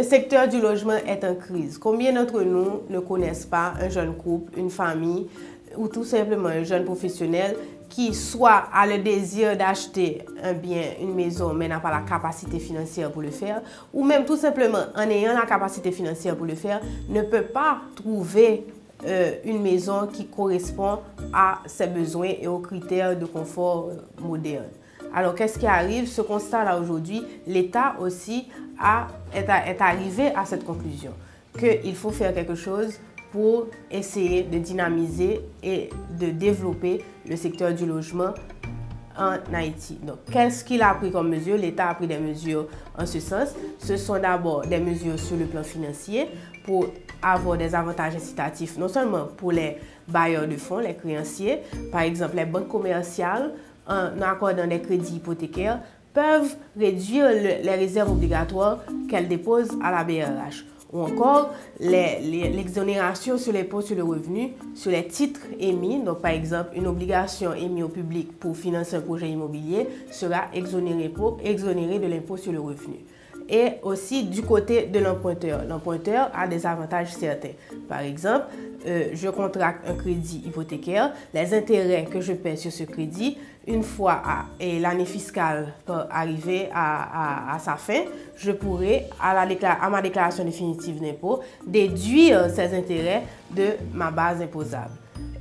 Le secteur du logement est en crise. Combien d'entre nous ne connaissent pas un jeune couple, une famille ou tout simplement un jeune professionnel qui soit a le désir d'acheter un bien, une maison, mais n'a pas la capacité financière pour le faire, ou même tout simplement en ayant la capacité financière pour le faire, ne peut pas trouver une maison qui correspond à ses besoins et aux critères de confort moderne. Alors, qu'est-ce qui arrive? Ce constat-là aujourd'hui, l'État aussi est arrivé à cette conclusion, qu'il faut faire quelque chose pour essayer de dynamiser et de développer le secteur du logement en Haïti. Donc, qu'est-ce qu'il a pris comme mesure? L'État a pris des mesures en ce sens. Ce sont d'abord des mesures sur le plan financier pour avoir des avantages incitatifs, non seulement pour les bailleurs de fonds, les créanciers, par exemple les banques commerciales, en accordant des crédits hypothécaires, peuvent réduire les réserves obligatoires qu'elles déposent à la BRH. Ou encore l'exonération sur l'impôt sur le revenu, sur les titres émis. Donc, par exemple, une obligation émise au public pour financer un projet immobilier sera exonérée de l'impôt sur le revenu. Et aussi du côté de l'emprunteur. L'emprunteur a des avantages certains. Par exemple, je contracte un crédit hypothécaire, les intérêts que je paie sur ce crédit, une fois l'année fiscale arriver à sa fin, je pourrai, à ma déclaration définitive d'impôt, déduire ces intérêts de ma base imposable.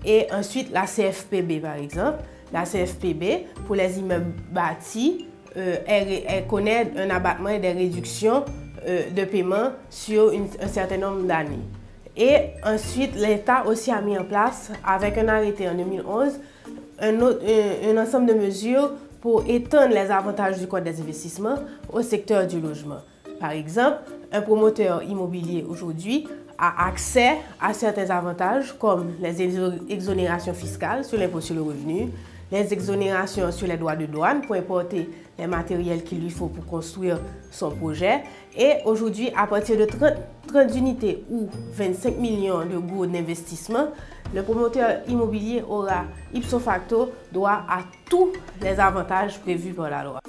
Et ensuite, la CFPB, par exemple. La CFPB, pour les immeubles bâtis, elle connaît un abattement et des réductions de paiement sur un certain nombre d'années. Et ensuite, l'État aussi a mis en place, avec un arrêté en 2011, un ensemble de mesures pour étendre les avantages du Code des investissements au secteur du logement. Par exemple, un promoteur immobilier aujourd'hui a accès à certains avantages comme les exonérations fiscales sur l'impôt sur le revenu, les exonérations sur les droits de douane pour importer les matériels qu'il lui faut pour construire son projet. Et aujourd'hui, à partir de 30 unités ou 25 millions de gourds d'investissement, le promoteur immobilier aura ipso facto droit à tous les avantages prévus par la loi.